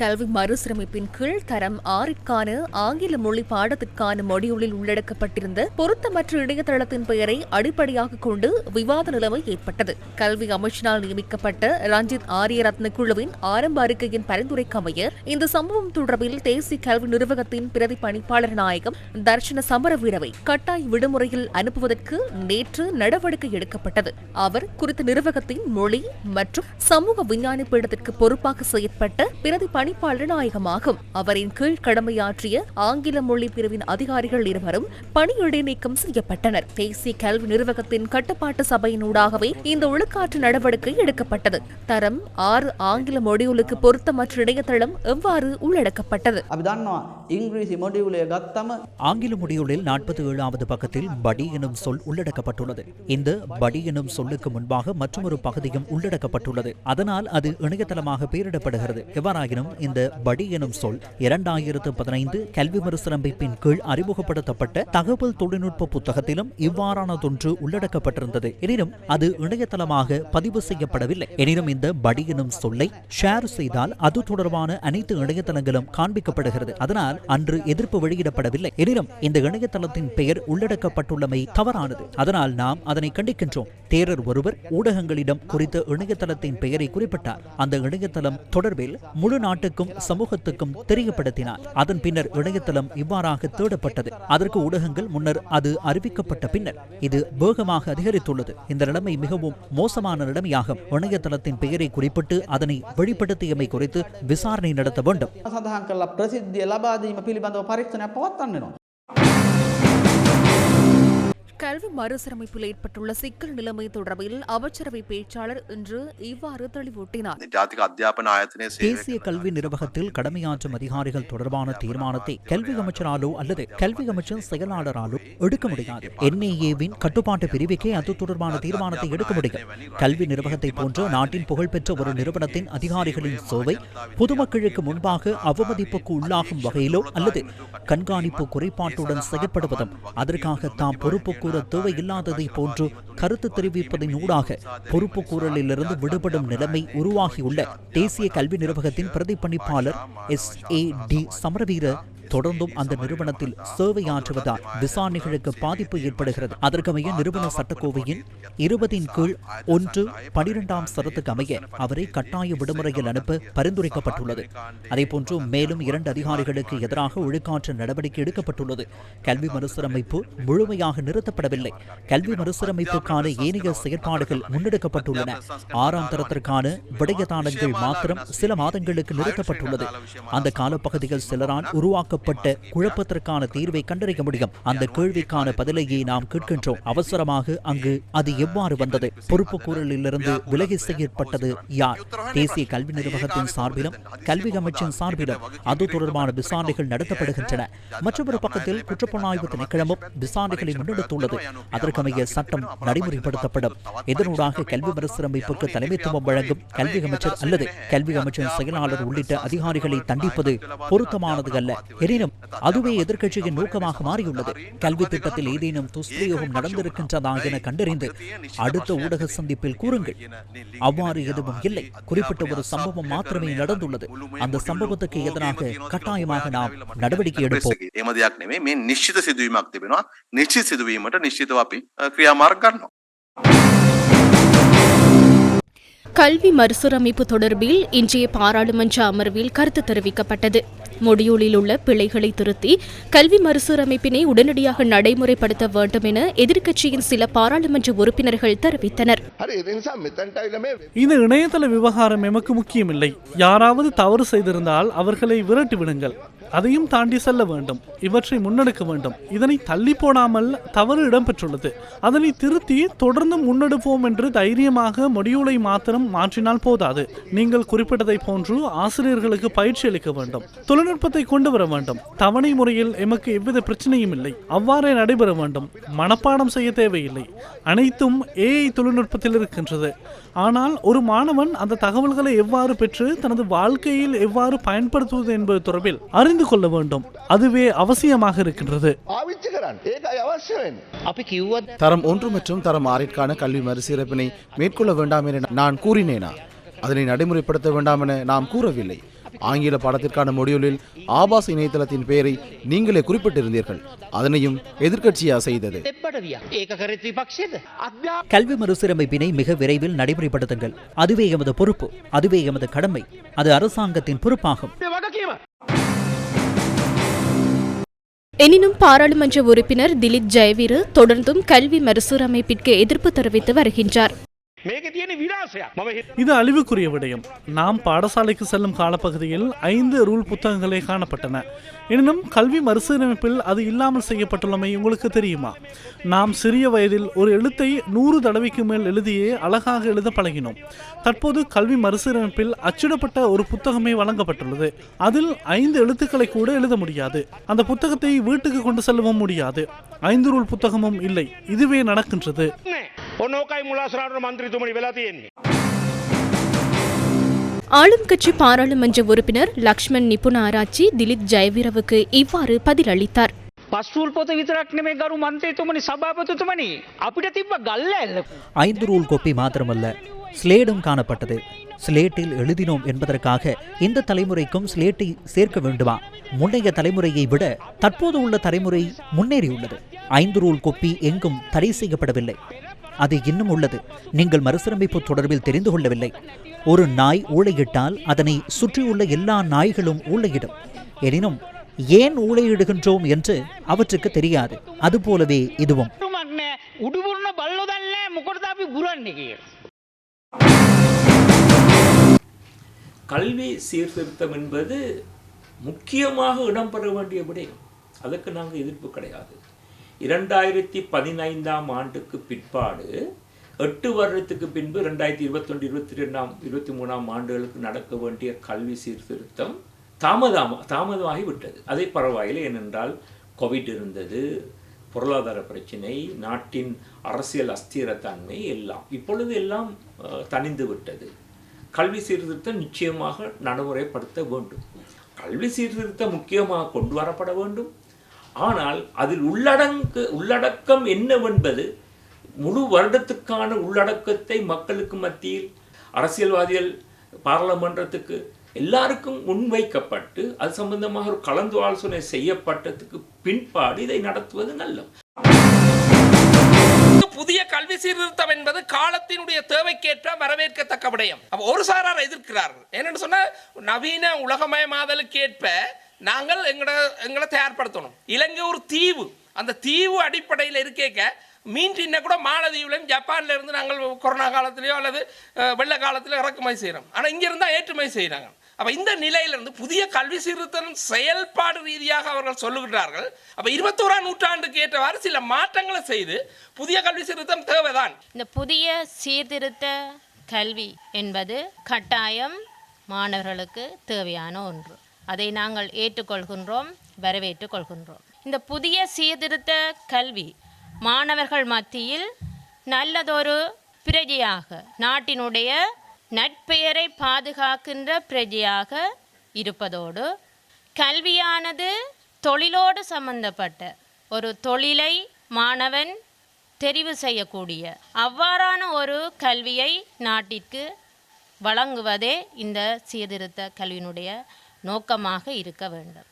கல்வி மறுசீரமைப்பின் கீழ் தரம் 6ற்கான ஆங்கில மொழி பாடத்திற்கான மொடியூலில் உள்ளடக்கப்பட்டிருந்த பொருத்தமற்ற இணையதளத்தின் பெயரை அடிப்படையாக கொண்டு விவாத நிலைமை ஏற்பட்டது. கல்வி அமைச்சினால் நியமிக்கப்பட்ட ரஞ்சித் ஆரியரத்ன குழுவின் ஆரம்ப அறிக்கையின் பரிந்துரைக்கமைய இந்த சம்பவம் தொடர்பில் தேசிய கல்வி நிர்வாகத்தின் பிரதி பணிப்பாளர் நாயகம் தர்ஷன சமரவீரவை கட்டாய விடுமுறையில் அனுப்புவதற்கு நேற்று நடவடிக்கை எடுக்கப்பட்டது. அவர் குறித்த நிர்வாகத்தின் மொழி மற்றும் சமூக விஞ்ஞான பீடத்திற்கு பொறுப்பாக செயற்பட்ட பிரதி பணிப்பாளர் நாயகமாகும். அவரின் கீழ் கடமையாற்றிய ஆங்கில மொழி பிரிவின் அதிகாரிகள் இருவரும் பணியிடை நீக்கம் செய்யப்பட்டனர். தேசிய கல்வி நிர்வாகத்தின் கட்டுப்பாட்டு சபையினூடாகவே இந்த ஒழுக்காற்று நடவடிக்கை எடுக்கப்பட்டது. தரம் 6 ஆங்கில மொடியூலுக்கு பொருத்தமற்ற இணையதளம் எவ்வாறு உள்ளடக்கப்பட்டது? ஆங்கில மொடியூலில் 47வது பக்கத்தில் படி எனும் சொல் உள்ளடக்கப்பட்டுள்ளது. இந்த படி எனும் சொல்லுக்கு முன்பாக மற்றொரு பகுதியும் உள்ளடக்கப்பட்டுள்ளது. அதனால் அது இணையதளமாக பெயரிடப்படுகிறது. எவ்வாறாயினும் இந்த படி எனும் சொல் 2015 கல்வி மறுசீரமைப்பின் கீழ் அறிமுகப்படுத்தப்பட்ட தகவல் தொழில்நுட்ப புத்தகத்திலும் இவ்வாறானதொன்று உள்ளடக்கப்பட்டிருந்தது. எனினும் அது இணையதளமாக பதிவு செய்யப்படவில்லை. எனினும் இந்த படி எனும் சொல்லை ஷேர் செய்தால் அது தொடர்பான அனைத்து இணையதளங்களும் காண்பிக்கப்படுகிறது. அதனால் அன்று எதிர்ப்பு வெளியிடப்படவில்லை. எனினும் இந்த இணையதளத்தின் பெயர் உள்ளடக்கப்பட்டுள்ளமை தவறானது. அதனால் நாம் அதனை கண்டிக்கின்றோம். தேரர் ஒருவர் ஊடகங்களிடம் குறித்த இணையதளத்தின் பெயரை குறிப்பிட்டார். அந்த இணையதளம் தொடர்பில் முழு நாட்டுக்கும் சமூகத்துக்கும் தெரியப்படுத்தினார். அதன் பின்னர் இணையதளம் இவ்வாறாக தேடப்பட்டது. அதற்கு ஊடகங்கள் முன்னர் அது அறிவிக்கப்பட்ட பின்னர் இது வேகமாக அதிகரித்துள்ளது. இந்த நிலைமை மிகவும் மோசமான நிலைமையாகும். இணையதளத்தின் பெயரை குறிப்பிட்டு அதனை வெளிப்படுத்தியமை குறித்து விசாரணை நடத்த வேண்டும். கல்வி மறுசீரமைப்பில் ஏற்பட்டுள்ள சிக்கல் நிலைமை தொடர்பில் அமைச்சரவை பேச்சாளர் இன்று இவ்வாறு தெளிவூட்டினார். தேசிய கல்வி நிர்வாகத்தில் கடமையாற்றும் அதிகாரிகள் தொடர்பான தீர்மானத்தை கல்வி அமைச்சராலோ அல்லது கல்வி அமைச்சர் செயலாளராலோ எடுக்க முடியாது. NAA-வின் கட்டுப்பாட்டு பிரிவுக்கே அது தொடர்பான தீர்மானத்தை எடுக்க முடியும். கல்வி நிர்வாகத்தை போன்ற நாட்டின் புகழ்பெற்ற ஒரு நிறுவனத்தின் அதிகாரிகளின் சேவை பொதுமக்களுக்கு முன்பாக அவமதிப்புக்கு உள்ளாகும் வகையிலோ அல்லது கண்காணிப்பு குறைபாட்டுடன் செயற்படுவதும் அதற்காக தாம் பொறுப்பு கூற தேவையில்லாததை போன்று கருத்து தெரிவிப்பதன் ஊடாக பொறுப்பு கூறலிலிருந்து விடுபடும் நிலைமை உருவாகியுள்ள தேசிய கல்வி நிர்வாகத்தின் பிரதிபலிப்பாளர் SAD சமரவீர தொடர்ந்தும் அந்த நிறுவனத்தில் சேவையாற்றுவதால் விசாரணைகளுக்கு பாதிப்பு ஏற்படுகிறது. அதற்கமைய நிறுவன சட்டக்கோவையின் 20/1 சரத்துக்கு அமைய அவரை கட்டாய விடுமுறையில் அனுப்ப பரிந்துரைக்கப்பட்டுள்ளது. அதேபோன்று மேலும் 2 அதிகாரிகளுக்கு எதிராக ஒழுக்காற்று நடவடிக்கை எடுக்கப்பட்டுள்ளது. கல்வி மறுசீரமைப்பு முழுமையாக நிறுத்தப்படவில்லை. கல்வி மறுசீரமைப்புக்கான ஏனைய செயற்பாடுகள் முன்னெடுக்கப்பட்டுள்ளன. 6ஆம் தரத்திற்கான விடயதானங்கள் மாத்திரம் சில மாதங்களுக்கு நிறுத்தப்பட்டுள்ளது. அந்த காலப்பகுதியில் சிலரால் உருவாக்க குழப்பத்திற்கான தீர்வை கண்டறிய முடியும். அந்த கேள்விக்கான பதிலையே நாம் கேட்கின்றோம். அவசரமாக அங்கு அது எவ்வாறு வந்தது? பொறுப்பு கூறலிலிருந்து விலகி செய்யப்பட்டது யார்? தேசிய கல்வி நிர்வாகத்தின் சார்பிலும் கல்வி அமைச்சின் சார்பிலும் அது தொடர்பான விசாரணைகள் நடத்தப்படுகின்றன. மற்றொரு பக்கத்தில் குற்றப்புலனாய்வு திணைக்களமும் விசாரணைகளை முன்னெடுத்துள்ளது. அதற்கமைய சட்டம் நடைமுறைப்படுத்தப்படும். இதனூடாக கல்வி மறுசீரமைப்புக்கு தலைமைத்துவம் வழங்கும் கல்வி அமைச்சர் அல்லது கல்வி அமைச்சின் செயலாளர் உள்ளிட்ட அதிகாரிகளை தண்டிப்பது பொருத்தமானது அல்ல. எனினும் அதுவே எதிர்க்கட்சியின் நோக்கமாக மாறியுள்ளது. கல்வி திட்டத்தில் ஏதேனும் துஷ்பிரயோகம் நடந்திருக்கின்றதா என கண்டறிந்து அடுத்த ஊடக சந்திப்பில் கூறுங்கள். அவ்வாறு எதுவும் இல்லை. குறிப்பிட்ட ஒரு சம்பவம் மாத்திரமே நடந்துள்ளது. அந்த சம்பவத்துக்கு எதிராக கட்டாயமாக நாம் நடவடிக்கை எடுப்போம். கல்வி மறுசீரமைப்பு தொடர்பில் இன்றைய பாராளுமன்ற அமர்வில் கருத்து தெரிவிக்கப்பட்டது. மொடியூலில் உள்ள பிழைகளை திருத்தி கல்வி மறுசீரமைப்பினை உடனடியாக நடைமுறைப்படுத்த வேண்டும் என எதிர்க்கட்சியின் சில பாராளுமன்ற உறுப்பினர்கள் தெரிவித்தனர். இந்த இணையதள விவகாரம் எமக்கு முக்கியமில்லை. யாராவது தவறு செய்திருந்தால் அவர்களை விரட்டிவிடுங்கள். அதையும் தாண்டி செல்ல வேண்டும். இவற்றை முன்னெடுக்க வேண்டும். இதனை தள்ளி போடாமல் தவறு இடம்பெற்றுள்ளது. அதனை திருத்தி தொடர்ந்து முன்னெடுப்போம் என்று தைரியமாக மொடியூலை மாத்திரம் மாற்றினால் போதாது. நீங்கள் குறிப்பிட்டதை போன்று ஆசிரியர்களுக்கு பயிற்சி அளிக்க வேண்டும். தொழில்நுட்பத்தை கொண்டு வர வேண்டும். தவணை முறையில் எமக்கு எவ்வித பிரச்சனையும் இல்லை. அவ்வாறே நடைபெற வேண்டும். மனப்பாடம் செய்ய தேவையில்லை. அனைத்தும் AI தொழில்நுட்பத்தில் இருக்கின்றது. ஆனால் ஒரு மாணவன் அந்த தகவல்களை எவ்வாறு பெற்று தனது வாழ்க்கையில் எவ்வாறு பயன்படுத்துவது என்பது தொடர்பில் அறிந்து கொள்ள வேண்டும். அதுவே அவசியமாக இருக்கின்றது. தரம் 1 மற்றும் தரம் 6ற்கான கல்வி மறுசீரமைப்பினை மேற்கொள்ள வேண்டாம் என நான் கூறினேனா? அதனை நடைமுறைப்படுத்த வேண்டாம் என நாம் கூறவில்லை. ஆங்கில பாடத்திற்கான மொடியூலில் ஆபாச இணையதளத்தின் பெயரை நீங்களே குறிப்பிட்டிருந்தீர்கள். அதனையும் எதிர்க்கட்சியா செய்தது. கல்வி மறுசீரமைப்பினை மிக விரைவில் நடைமுறைப்படுத்துங்கள். அதுவே எமது பொறுப்பு, அதுவே எமது கடமை, அது அரசாங்கத்தின் பொறுப்பாகும். எனினும் பாராளுமன்ற உறுப்பினர் திலீப் ஜெயவீர தொடர்ந்தும் கல்வி மறுசீரமைப்பிற்கு எதிர்ப்பு தெரிவித்து வருகின்றார். இது அழிவுக்குரிய விடயம். நாம் பாடசாலைக்கு செல்லும் காலப்பகுதியில் 5 ரூல் புத்தகங்களே காணப்பட்டன. எனினும் கல்வி மறுசீரமைப்பில் அது இல்லாமல் செய்யப்பட்டுள்ளமை உங்களுக்கு தெரியுமா? நாம் சிறிய வயதில் ஒரு எழுத்தை 100 தடவைக்கு மேல் எழுதியே அழகாக எழுத பழகினோம். தற்போது கல்வி மறுசீரமைப்பில் அச்சிடப்பட்ட ஒரு புத்தகமே வழங்கப்பட்டுள்ளது. அதில் 5 எழுத்துக்களை கூட எழுத முடியாது. அந்த புத்தகத்தை வீட்டுக்கு கொண்டு செல்லவும் முடியாது. 5 ரூல் புத்தகமும் இல்லை. இதுவே நடக்கின்றது. ஆளும் கட்சி பாராளுமன்ற உறுப்பினர் லக்ஷ்மண் நிபுண ஆராய்ச்சி திலீப் ஜெயவீரவுக்கு இவ்வாறு பதிலளித்தார். පස්වූල් පොත විතරක් නෙමේ ගරු මන්ත්‍රීතුමනි සභාපතිතුමනි අපිට තිබ්බ ගල්ල 5 ரூல் கோப்பி மாத்திரமல்ல, ஸ்லேடும் காணப்பட்டது. ஸ்லேட்டில் எழுதினோம் என்பதற்காக இந்த தலைமுறைக்கும் ஸ்லேட்டை சேர்க்க வேண்டுமா? முன்னைய தலைமுறையை விட தற்போது உள்ள தலைமுறை முன்னேறியுள்ளது. 5 ரூல் கோப்பி எங்கும் தடை செய்யப்படவில்லை. அது இன்னும் உள்ளது. நீங்கள் மறுசீரமைப்பு தொடர்பில் தெரிந்து கொள்ளவில்லை. ஒரு நாய் ஊளையிட்டால் அதனை சுற்றியுள்ள எல்லா நாய்களும் ஊளையிடும். எனினும் ஏன் ஊளையிடுகின்றோம் என்று அவற்றுக்கு தெரியாது. அதுபோலவே இதுவும். கல்வி சீர்திருத்தம் என்பது முக்கியமாக இடம்பெற வேண்டிய விடயம். அதுக்கு நாங்கள் எதிர்ப்பு கிடையாது. 2015ஆம் ஆண்டுக்கு பிற்பாடு 8 வருடத்துக்கு பின்பு 2021, 22, 23ஆம் ஆண்டுகளுக்கு நடக்க வேண்டிய கல்வி சீர்திருத்தம் தாமதமாகி விட்டது. அதை பரவாயில்லை. ஏனென்றால் கோவிட் இருந்தது, பொருளாதார பிரச்சினை, நாட்டின் அரசியல் அஸ்திரத்தன்மை எல்லாம் இப்பொழுது எல்லாம் தணிந்து விட்டது. கல்வி சீர்திருத்தம் நிச்சயமாக நடைமுறைப்படுத்த வேண்டும். கல்வி சீர்திருத்தம் முக்கியமாக கொண்டு வரப்பட வேண்டும். ஆனால் அதில் உள்ளடக்கம் என்னவென்பது முழு வருடத்துக்கான உள்ளடக்கத்தை மக்களுக்கு மத்தியில் அரசியல்வாதிகள் பாராளுமன்றத்துக்கு எல்லாருக்கும் முன்வைக்கப்பட்டு அது சம்பந்தமாக ஒரு கலந்து ஆலோசனை செய்யப்பட்டதுக்கு பின்பாடு இதை நடத்துவது நல்லது. புதிய கல்வி சீர்திருத்தம் என்பது காலத்தினுடைய தேவைக்கேற்ற வரவேற்கத்தக்க விடயம். ஒரு சாரார் எதிர்க்கிறார்கள். என்னன்னு சொன்னா, நவீன உலகமயமாதலுக்கு ஏற்ப நாங்கள் எங்களை தயார்படுத்தணும். இலங்கை ஒரு தீவு. அந்த தீவு அடிப்படையில் இருக்கேக்க மீன் கூட மாலதீவுலையும் ஜப்பான்ல இருந்து நாங்கள் கொரோனா காலத்திலேயோ அல்லது வெள்ள காலத்திலோ இறக்குமதி செய்கிறோம். ஆனால் இங்கே இருந்தால் ஏற்றுமதி செய்கிறாங்க. அப்போ இந்த நிலையிலிருந்து புதிய கல்வி சீர்திருத்தம் செயல்பாடு ரீதியாக அவர்கள் சொல்லுகிறார்கள். அப்போ 21ஆம் நூற்றாண்டுக்கு ஏற்றவாறு சில மாற்றங்களை செய்து புதிய கல்வி சீர்திருத்தம் தேவைதான். இந்த புதிய சீர்திருத்த கல்வி என்பது கட்டாயம் மாணவர்களுக்கு தேவையான ஒன்று. அதை நாங்கள் ஏற்றுக்கொள்கின்றோம், வரவேற்றுக் கொள்கின்றோம். இந்த புதிய சீர்திருத்த கல்வி மாணவர்கள் மத்தியில் நல்லதொரு பிரஜையாக, நாட்டினுடைய நற்பெயரை பாதுகாக்கின்ற பிரஜையாக இருப்பதோடு, கல்வியானது தொழிலோடு சம்பந்தப்பட்ட ஒரு தொழிலை மாணவன் தெரிவு செய்யக்கூடிய அவ்வாறான ஒரு கல்வியை நாட்டிற்கு வழங்குவதே இந்த சீர்திருத்த கல்வியினுடைய நோக்கமாக இருக்க வேண்டும்.